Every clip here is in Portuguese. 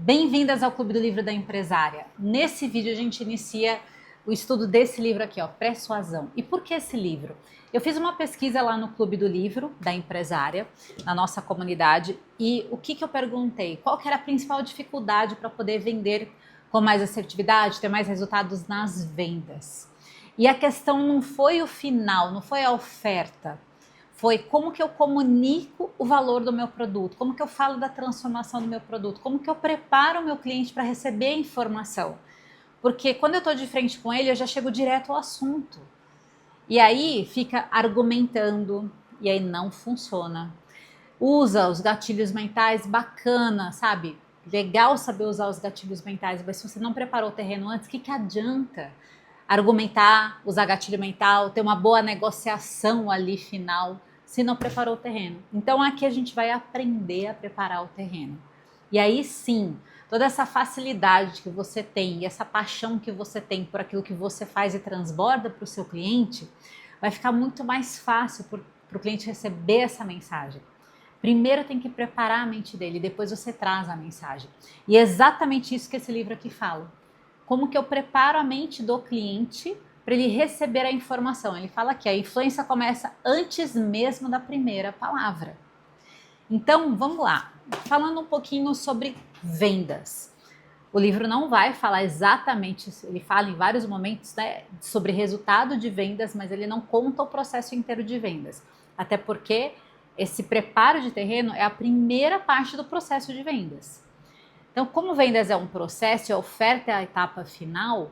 Bem-vindas ao Clube do Livro da Empresária. Nesse vídeo a gente inicia o estudo desse livro aqui, ó, Persuasão. E por que esse livro? Eu fiz uma pesquisa lá no Clube do Livro da Empresária, na nossa comunidade, e o que eu perguntei? Qual que era a principal dificuldade para poder vender com mais assertividade, ter mais resultados nas vendas? E a questão não foi o final, não foi a oferta, foi como que eu comunico o valor do meu produto, como que eu falo da transformação do meu produto, como que eu preparo o meu cliente para receber a informação. Porque quando eu estou de frente com ele, eu já chego direto ao assunto. E aí fica argumentando, e aí não funciona. Usa os gatilhos mentais, bacana, sabe? Legal saber usar os gatilhos mentais, mas se você não preparou o terreno antes, o que adianta argumentar, usar gatilho mental, ter uma boa negociação ali final, se não preparou o terreno? Então aqui a gente vai aprender a preparar o terreno. E aí sim, toda essa facilidade que você tem e essa paixão que você tem por aquilo que você faz e transborda para o seu cliente, vai ficar muito mais fácil para o cliente receber essa mensagem. Primeiro tem que preparar a mente dele, depois você traz a mensagem. E é exatamente isso que esse livro aqui fala. Como que eu preparo a mente do cliente para ele receber a informação. Ele fala que a influência começa antes mesmo da primeira palavra. Então, vamos lá. Falando um pouquinho sobre vendas. O livro não vai falar exatamente isso. Ele fala em vários momentos, né, sobre resultado de vendas, mas ele não conta o processo inteiro de vendas. Até porque esse preparo de terreno é a primeira parte do processo de vendas. Então, como vendas é um processo e a oferta é a etapa final,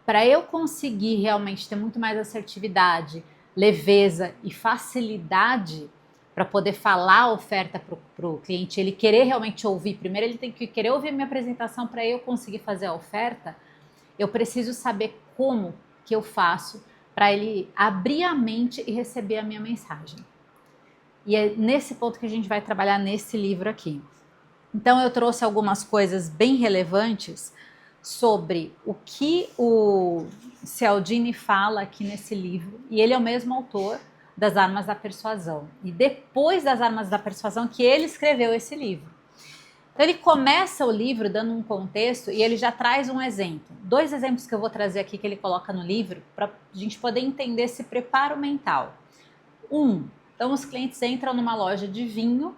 para eu conseguir realmente ter muito mais assertividade, leveza e facilidade para poder falar a oferta para o cliente, ele querer realmente ouvir, primeiro ele tem que querer ouvir a minha apresentação para eu conseguir fazer a oferta, eu preciso saber como que eu faço para ele abrir a mente e receber a minha mensagem. E é nesse ponto que a gente vai trabalhar nesse livro aqui. Então eu trouxe algumas coisas bem relevantes sobre o que o Cialdini fala aqui nesse livro, e ele é o mesmo autor das Armas da Persuasão, e depois das Armas da Persuasão que ele escreveu esse livro. Então ele começa o livro dando um contexto e ele já traz um exemplo. Dois exemplos que eu vou trazer aqui que ele coloca no livro para a gente poder entender esse preparo mental. Então os clientes entram numa loja de vinho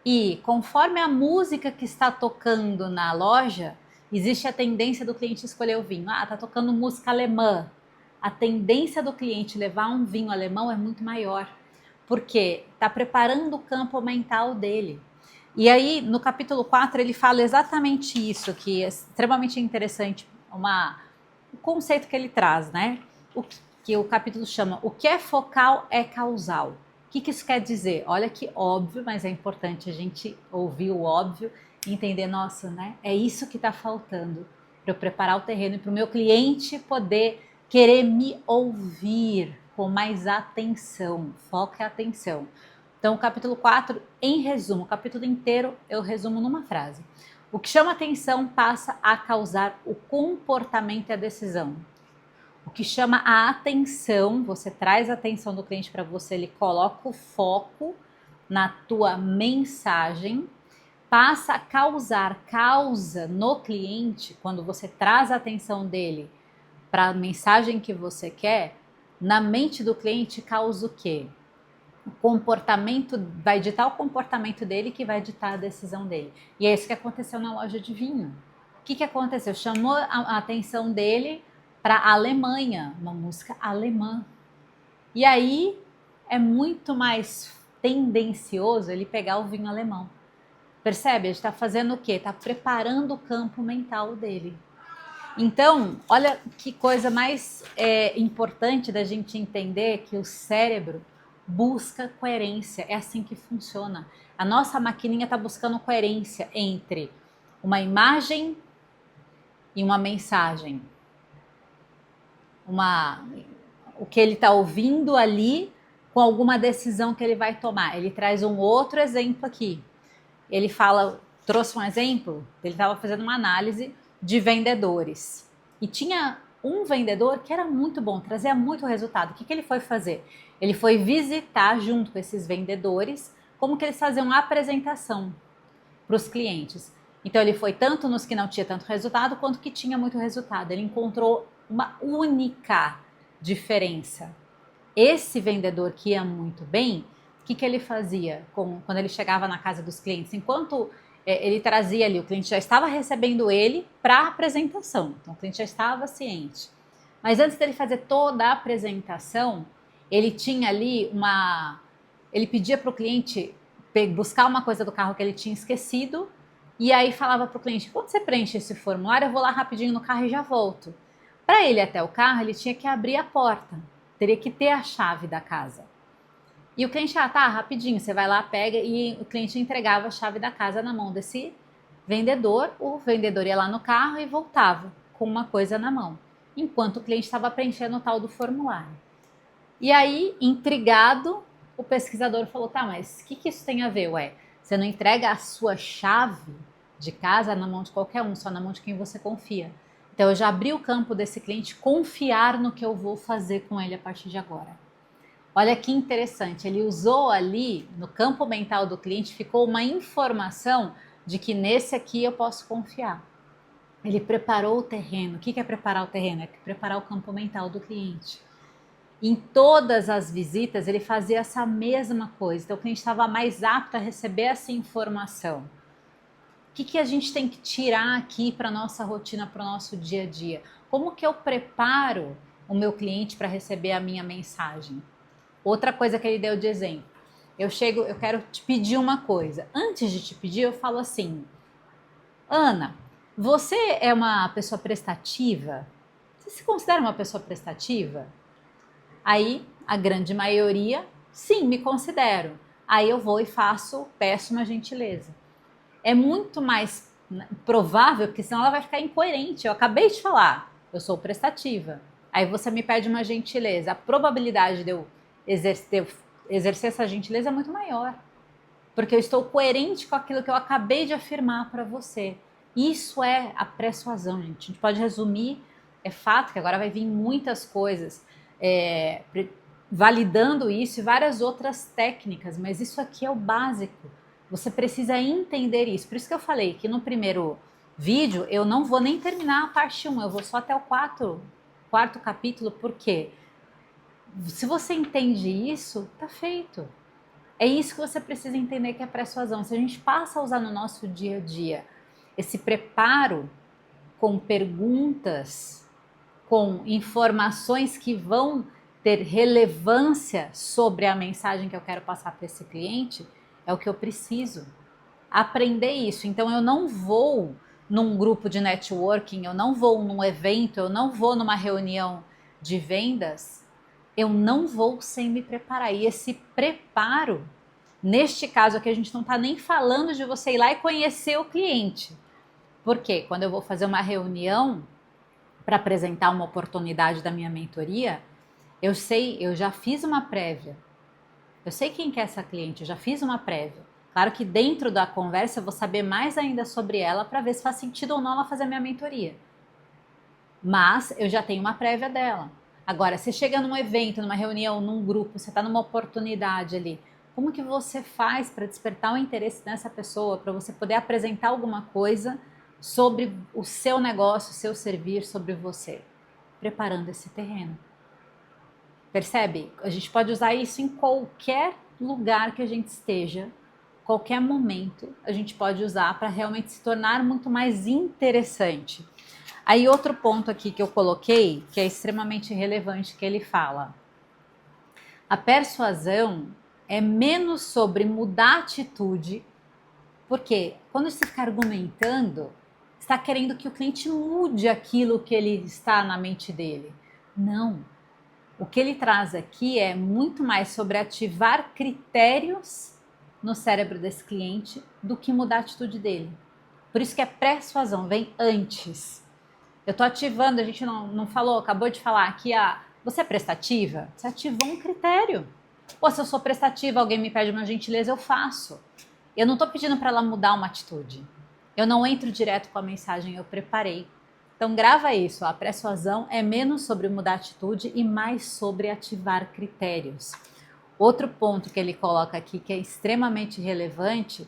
e conforme a música que está tocando na loja, existe a tendência do cliente escolher o vinho. Ah, tá tocando música alemã. A tendência do cliente levar um vinho alemão é muito maior, porque está preparando o campo mental dele. E aí, no capítulo 4, ele fala exatamente isso, que é extremamente interessante, o conceito que ele traz, né? Que o capítulo chama O que é focal é causal. O que isso quer dizer? Olha que óbvio, mas é importante a gente ouvir o óbvio e entender, nossa, né? É isso que está faltando para eu preparar o terreno e para o meu cliente poder querer me ouvir com mais atenção. Foco é atenção. Então, o capítulo 4, em resumo, o capítulo inteiro eu resumo numa frase. O que chama atenção passa a causar o comportamento e a decisão. O que chama a atenção, você traz a atenção do cliente para você, ele coloca o foco na tua mensagem, passa a causa no cliente, quando você traz a atenção dele para a mensagem que você quer, na mente do cliente causa o quê? O comportamento, vai ditar o comportamento dele que vai ditar a decisão dele. E é isso que aconteceu na loja de vinho. O que aconteceu? Chamou a atenção dele para a Alemanha, uma música alemã. E aí é muito mais tendencioso ele pegar o vinho alemão. Percebe? Ele está fazendo o quê? Está preparando o campo mental dele. Então, olha que coisa mais importante da gente entender, que o cérebro busca coerência. É assim que funciona. A nossa maquininha está buscando coerência entre uma imagem e uma mensagem. O que ele está ouvindo ali com alguma decisão que ele vai tomar. Ele traz um outro exemplo aqui. Ele trouxe um exemplo, ele estava fazendo uma análise de vendedores. E tinha um vendedor que era muito bom, trazia muito resultado. O que ele foi fazer? Ele foi visitar junto com esses vendedores como que eles faziam a apresentação para os clientes. Então ele foi tanto nos que não tinha tanto resultado, quanto que tinha muito resultado. Ele encontrou uma única diferença. Esse vendedor que ia muito bem, o que ele fazia quando ele chegava na casa dos clientes? Enquanto ele trazia ali, o cliente já estava recebendo ele para a apresentação, então o cliente já estava ciente. Mas antes dele fazer toda a apresentação, ele tinha ali ele pedia para o cliente buscar uma coisa do carro que ele tinha esquecido, e aí falava para o cliente: quando você preenche esse formulário, eu vou lá rapidinho no carro e já volto. Para ele ir até o carro, ele tinha que abrir a porta, teria que ter a chave da casa. E o cliente, tá, rapidinho, você vai lá, pega, e o cliente entregava a chave da casa na mão desse vendedor, o vendedor ia lá no carro e voltava com uma coisa na mão, enquanto o cliente estava preenchendo o tal do formulário. E aí, intrigado, o pesquisador falou: tá, mas o que isso tem a ver? Ué, você não entrega a sua chave de casa na mão de qualquer um, só na mão de quem você confia. Então eu já abri o campo desse cliente confiar no que eu vou fazer com ele a partir de agora. Olha que interessante, ele usou ali no campo mental do cliente, ficou uma informação de que nesse aqui eu posso confiar. Ele preparou o terreno. O que é preparar o terreno? É preparar o campo mental do cliente. Em todas as visitas ele fazia essa mesma coisa, então o cliente estava mais apto a receber essa informação. O que a gente tem que tirar aqui para a nossa rotina, para o nosso dia a dia? Como que eu preparo o meu cliente para receber a minha mensagem? Outra coisa que ele deu de exemplo: eu quero te pedir uma coisa. Antes de te pedir, eu falo assim: Ana, você é uma pessoa prestativa? Você se considera uma pessoa prestativa? Aí, a grande maioria, sim, me considero. Aí eu vou e peço uma gentileza. É muito mais provável, porque senão ela vai ficar incoerente. Eu acabei de falar, eu sou prestativa. Aí você me pede uma gentileza. A probabilidade de eu exercer essa gentileza é muito maior, porque eu estou coerente com aquilo que eu acabei de afirmar para você. Isso é a persuasão, gente. A gente pode resumir, é fato que agora vai vir muitas coisas validando isso e várias outras técnicas, mas isso aqui é o básico. Você precisa entender isso. Por isso que eu falei que no primeiro vídeo eu não vou nem terminar a parte 1, eu vou só até o quarto capítulo, porque se você entende isso, tá feito. É isso que você precisa entender, que é persuasão. Se a gente passa a usar no nosso dia a dia esse preparo com perguntas, com informações que vão ter relevância sobre a mensagem que eu quero passar para esse cliente, é o que eu preciso aprender isso. Então eu não vou num grupo de networking, eu não vou num evento, eu não vou numa reunião de vendas, eu não vou sem me preparar. E esse preparo, neste caso aqui, a gente não está nem falando de você ir lá e conhecer o cliente. Porque quando eu vou fazer uma reunião para apresentar uma oportunidade da minha mentoria, eu já fiz uma prévia. Eu sei quem que é essa cliente, eu já fiz uma prévia. Claro que dentro da conversa eu vou saber mais ainda sobre ela para ver se faz sentido ou não ela fazer a minha mentoria. Mas eu já tenho uma prévia dela. Agora, você chega num evento, numa reunião, num grupo, você está numa oportunidade ali, como que você faz para despertar o interesse nessa pessoa, para você poder apresentar alguma coisa sobre o seu negócio, o seu serviço, sobre você? Preparando esse terreno. Percebe? A gente pode usar isso em qualquer lugar que a gente esteja, qualquer momento, a gente pode usar para realmente se tornar muito mais interessante. Aí outro ponto aqui que eu coloquei, que é extremamente relevante, que ele fala: a persuasão é menos sobre mudar a atitude, porque quando você fica argumentando, está querendo que o cliente mude aquilo que ele está na mente dele. Não. O que ele traz aqui é muito mais sobre ativar critérios no cérebro desse cliente do que mudar a atitude dele. Por isso que a persuasão vem antes. Eu estou ativando, a gente não falou, acabou de falar aqui, você é prestativa? Você ativou um critério. Ou se eu sou prestativa, alguém me pede uma gentileza, eu faço. Eu não estou pedindo para ela mudar uma atitude. Eu não entro direto com a mensagem, eu preparei. Então grava isso, a persuasão é menos sobre mudar atitude e mais sobre ativar critérios. Outro ponto que ele coloca aqui que é extremamente relevante,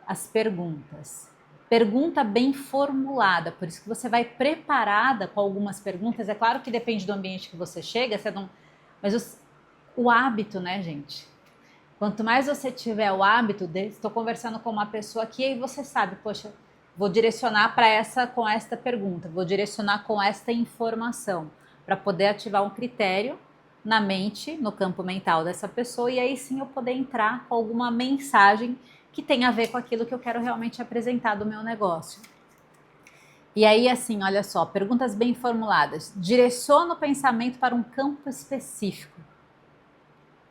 as perguntas. Pergunta bem formulada, por isso que você vai preparada com algumas perguntas. É claro que depende do ambiente que você chega, você não... mas o hábito, né, gente? Quanto mais você tiver o hábito, estou conversando com uma pessoa aqui e você sabe, poxa, vou direcionar para essa com esta pergunta, vou direcionar com esta informação, para poder ativar um critério na mente, no campo mental dessa pessoa, e aí sim eu poder entrar com alguma mensagem que tem a ver com aquilo que eu quero realmente apresentar do meu negócio. E aí, assim, olha só, perguntas bem formuladas. Direciona o pensamento para um campo específico.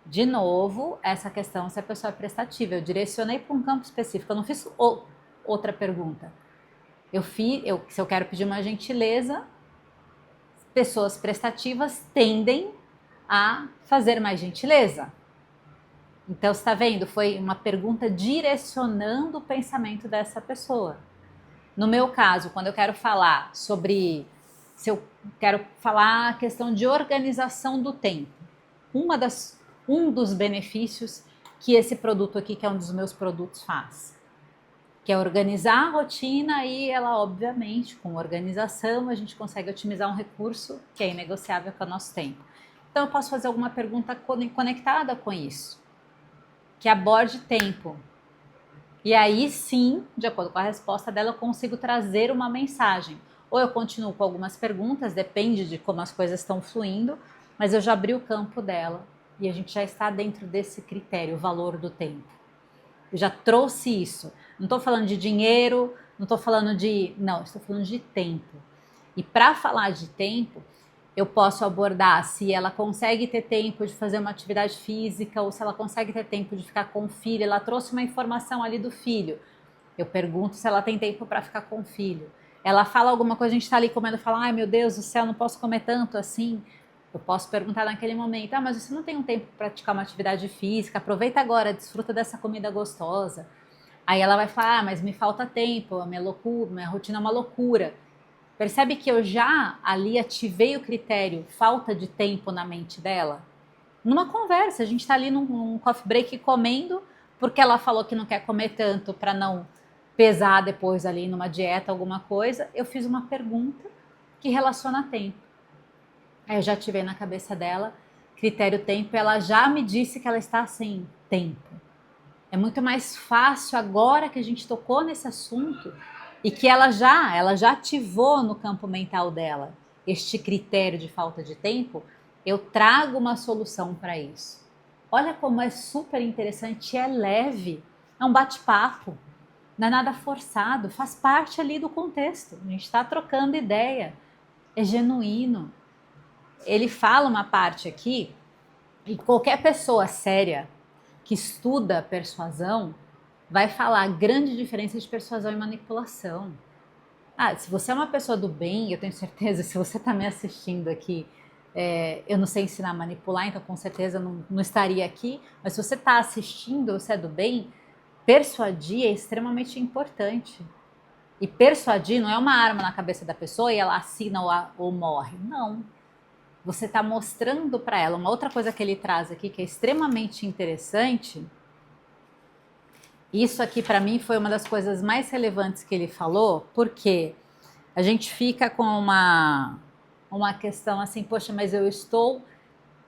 De novo, essa questão se a pessoa é prestativa. Eu direcionei para um campo específico, eu não fiz outra pergunta. Se eu quero pedir uma gentileza, pessoas prestativas tendem a fazer mais gentileza. Então, você está vendo? Foi uma pergunta direcionando o pensamento dessa pessoa. No meu caso, quando eu quero falar sobre... Se eu quero falar a questão de organização do tempo, um dos benefícios que esse produto aqui, que é um dos meus produtos, faz, que é organizar a rotina, e ela, obviamente, com organização, a gente consegue otimizar um recurso que é inegociável, que é o nosso tempo. Então, eu posso fazer alguma pergunta conectada com isso, que aborde tempo. E aí sim, de acordo com a resposta dela, eu consigo trazer uma mensagem. Ou eu continuo com algumas perguntas, depende de como as coisas estão fluindo, mas eu já abri o campo dela e a gente já está dentro desse critério, o valor do tempo. Eu já trouxe isso. Não estou falando de dinheiro, não estou falando de... Não, estou falando de tempo. E para falar de tempo, eu posso abordar se ela consegue ter tempo de fazer uma atividade física ou se ela consegue ter tempo de ficar com o filho. Ela trouxe uma informação ali do filho. Eu pergunto se ela tem tempo para ficar com o filho. Ela fala alguma coisa, a gente está ali comendo, fala, ai meu Deus do céu, não posso comer tanto assim. Eu posso perguntar naquele momento, mas você não tem um tempo para praticar uma atividade física? Aproveita agora, desfruta dessa comida gostosa. Aí ela vai falar, mas me falta tempo, a minha rotina é uma loucura. Percebe que eu já ali ativei o critério falta de tempo na mente dela? Numa conversa, a gente está ali num coffee break comendo, porque ela falou que não quer comer tanto para não pesar depois ali numa dieta, alguma coisa. Eu fiz uma pergunta que relaciona a tempo. Aí eu já ativei na cabeça dela critério tempo, ela já me disse que ela está sem tempo. É muito mais fácil agora que a gente tocou nesse assunto e que ela já ativou no campo mental dela este critério de falta de tempo, eu trago uma solução para isso. Olha como é super interessante, é leve, é um bate-papo, não é nada forçado, faz parte ali do contexto, a gente está trocando ideia, é genuíno. Ele fala uma parte aqui, e qualquer pessoa séria que estuda persuasão vai falar a grande diferença de persuasão e manipulação. Se você é uma pessoa do bem, eu tenho certeza, se você está me assistindo aqui, eu não sei ensinar a manipular, então com certeza não estaria aqui, mas se você está assistindo, você é do bem, persuadir é extremamente importante. E persuadir não é uma arma na cabeça da pessoa e ela assina ou morre. Não. Você está mostrando para ela. Uma outra coisa que ele traz aqui que é extremamente interessante, isso aqui para mim foi uma das coisas mais relevantes que ele falou, porque a gente fica com uma questão assim, poxa, mas eu estou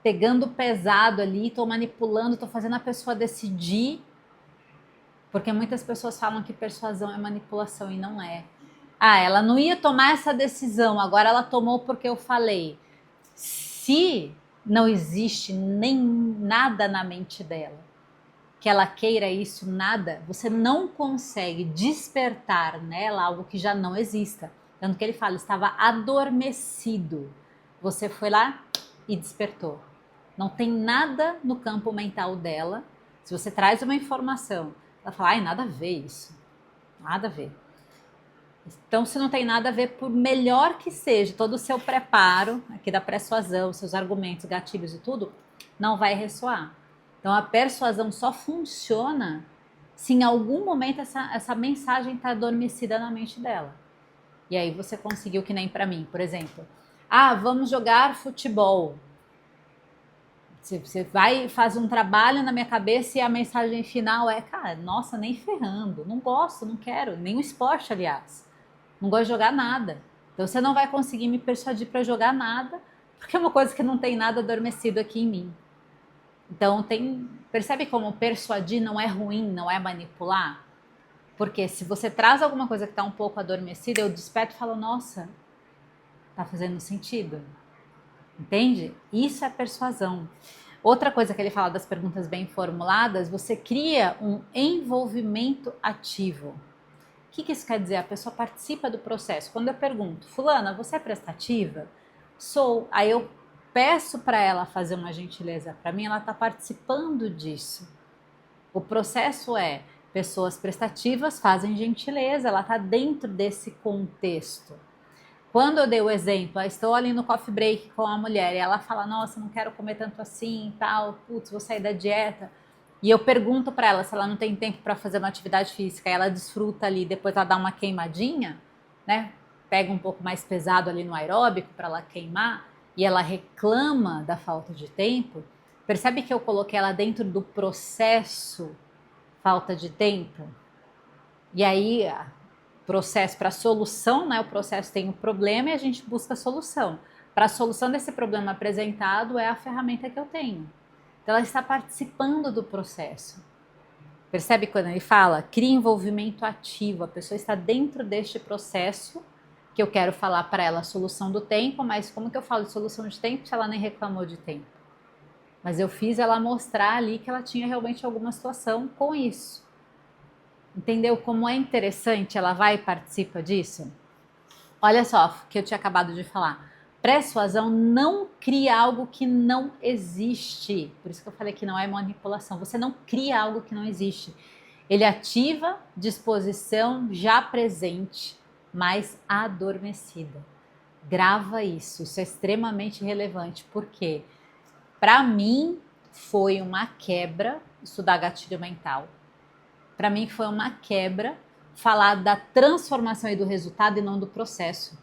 pegando pesado ali, estou manipulando, estou fazendo a pessoa decidir, porque muitas pessoas falam que persuasão é manipulação e não é. Ela não ia tomar essa decisão, agora ela tomou porque eu falei. Se não existe nem nada na mente dela que ela queira isso, nada, você não consegue despertar nela algo que já não exista. Tanto que ele fala, estava adormecido. Você foi lá e despertou. Não tem nada no campo mental dela. Se você traz uma informação, ela fala, nada a ver isso. Nada a ver. Então, se não tem nada a ver, por melhor que seja, todo o seu preparo aqui da persuasão, seus argumentos, gatilhos e tudo, não vai ressoar. Então, a persuasão só funciona se em algum momento essa mensagem está adormecida na mente dela. E aí você conseguiu, que nem para mim, por exemplo. Vamos jogar futebol. Você vai e faz um trabalho na minha cabeça e a mensagem final é, cara, nossa, nem ferrando, não gosto, não quero, nem o esporte, aliás. Não gosto de jogar nada. Então você não vai conseguir me persuadir para jogar nada, porque é uma coisa que não tem nada adormecido aqui em mim. Então percebe como persuadir não é ruim, não é manipular? Porque se você traz alguma coisa que está um pouco adormecida, eu desperto e falo, nossa, tá fazendo sentido. Entende? Isso é persuasão. Outra coisa que ele fala das perguntas bem formuladas, você cria um envolvimento ativo. O que isso quer dizer? A pessoa participa do processo. Quando eu pergunto, fulana, você é prestativa? Sou. Aí eu peço para ela fazer uma gentileza para mim, ela está participando disso. O processo é, pessoas prestativas fazem gentileza, ela está dentro desse contexto. Quando eu dei o exemplo, estou ali no coffee break com a mulher e ela fala, nossa, não quero comer tanto assim e tal, putz, vou sair da dieta. E eu pergunto para ela se ela não tem tempo para fazer uma atividade física, e ela desfruta ali, depois ela dá uma queimadinha, né? Pega um pouco mais pesado ali no aeróbico para ela queimar e ela reclama da falta de tempo. Percebe que eu coloquei ela dentro do processo falta de tempo? E aí, processo para solução, né? O processo tem um problema e a gente busca a solução. Para a solução desse problema apresentado é a ferramenta que eu tenho. Então ela está participando do processo. Percebe quando ele fala? Cria envolvimento ativo. A pessoa está dentro deste processo que eu quero falar para ela a solução do tempo, mas como que eu falo de solução de tempo se ela nem reclamou de tempo? Mas eu fiz ela mostrar ali que ela tinha realmente alguma situação com isso. Entendeu como é interessante? Ela vai e participa disso? Olha só o que eu tinha acabado de falar. Persuasão não cria algo que não existe. Por isso que eu falei que não é manipulação. Você não cria algo que não existe. Ele ativa disposição já presente, mas adormecida. Grava isso. Isso é extremamente relevante. Por quê? Para mim, foi uma quebra estudar gatilho mental. Para mim foi uma quebra falar da transformação e do resultado e não do processo.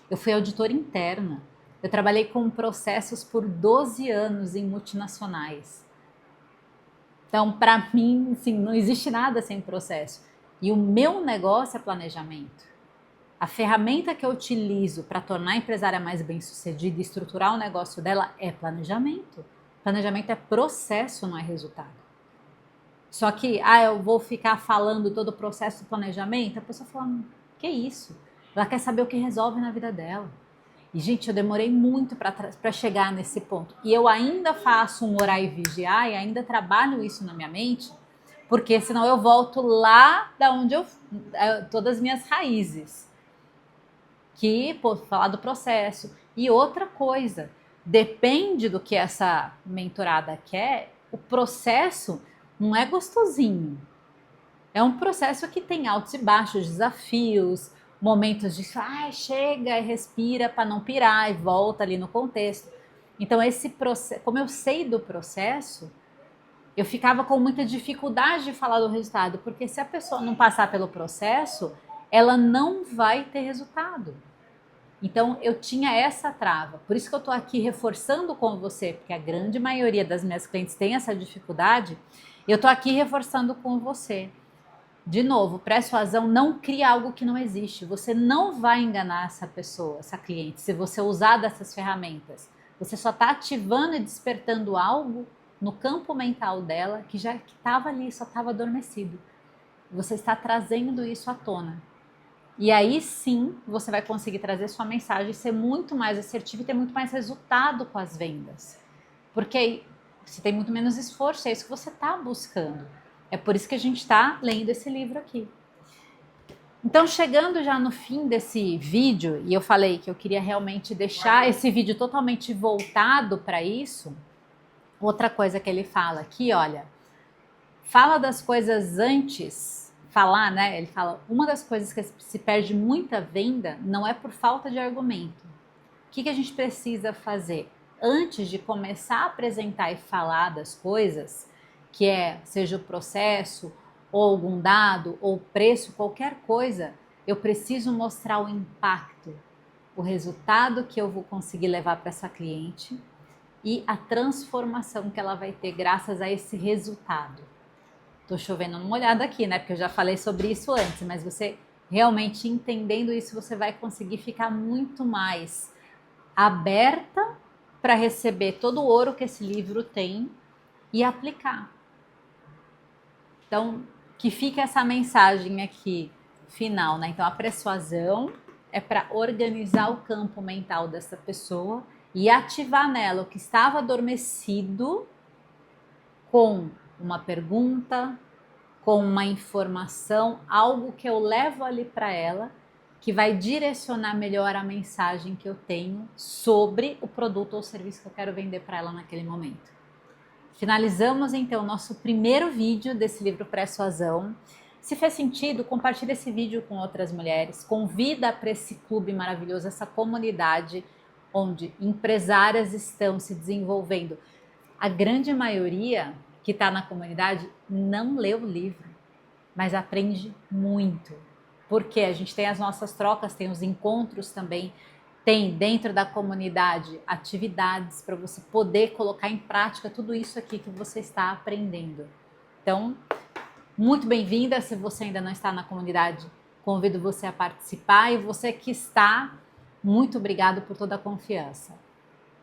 Eu fui auditora interna. Eu trabalhei com processos por 12 anos em multinacionais. Então, para mim, assim, não existe nada sem processo. E o meu negócio é planejamento. A ferramenta que eu utilizo para tornar a empresária mais bem-sucedida e estruturar o negócio dela é planejamento. Planejamento é processo, não é resultado. Só que, eu vou ficar falando todo o processo do planejamento, a pessoa fala, que isso? Ela quer saber o que resolve na vida dela. E, gente, eu demorei muito para chegar nesse ponto. E eu ainda faço um orar e vigiar e ainda trabalho isso na minha mente, porque senão eu volto lá da onde todas as minhas raízes. Que, falar do processo. E outra coisa, depende do que essa mentorada quer, o processo não é gostosinho. É um processo que tem altos e baixos, desafios, momentos de chega e respira para não pirar e volta ali no contexto. Então esse processo, como eu sei do processo, eu ficava com muita dificuldade de falar do resultado, porque se a pessoa não passar pelo processo, ela não vai ter resultado. Então eu tinha essa trava. Por isso que eu estou aqui reforçando com você, porque a grande maioria das minhas clientes tem essa dificuldade. Eu estou aqui reforçando com você. De novo, persuasão não cria algo que não existe. Você não vai enganar essa pessoa, essa cliente, se você usar dessas ferramentas. Você só está ativando e despertando algo no campo mental dela que já estava ali, só estava adormecido. Você está trazendo isso à tona. E aí sim você vai conseguir trazer sua mensagem, ser muito mais assertivo e ter muito mais resultado com as vendas. Porque aí você tem muito menos esforço, é isso que você está buscando. É por isso que a gente está lendo esse livro aqui. Então, chegando já no fim desse vídeo, e eu falei que eu queria realmente deixar esse vídeo totalmente voltado para isso, outra coisa que ele fala aqui, olha, fala das coisas antes, falar, né? Ele fala, uma das coisas que se perde muita venda não é por falta de argumento. O que a gente precisa fazer? Antes de começar a apresentar e falar das coisas, que seja o processo, ou algum dado, ou preço, qualquer coisa, eu preciso mostrar o impacto, o resultado que eu vou conseguir levar para essa cliente e a transformação que ela vai ter graças a esse resultado. Tô chovendo uma olhada aqui, né? Porque eu já falei sobre isso antes, mas você realmente entendendo isso, você vai conseguir ficar muito mais aberta para receber todo o ouro que esse livro tem e aplicar. Então, que fique essa mensagem aqui final, né? Então, a persuasão é para organizar o campo mental dessa pessoa e ativar nela o que estava adormecido com uma pergunta, com uma informação, algo que eu levo ali para ela, que vai direcionar melhor a mensagem que eu tenho sobre o produto ou serviço que eu quero vender para ela naquele momento. Finalizamos então o nosso primeiro vídeo desse livro Persuasão. Se fez sentido, compartilhe esse vídeo com outras mulheres, convida para esse clube maravilhoso, essa comunidade onde empresárias estão se desenvolvendo. A grande maioria que está na comunidade não lê o livro, mas aprende muito. Porque a gente tem as nossas trocas, tem os encontros também, tem dentro da comunidade atividades para você poder colocar em prática tudo isso aqui que você está aprendendo. Então, muito bem-vinda. Se você ainda não está na comunidade, convido você a participar. E você que está, muito obrigado por toda a confiança.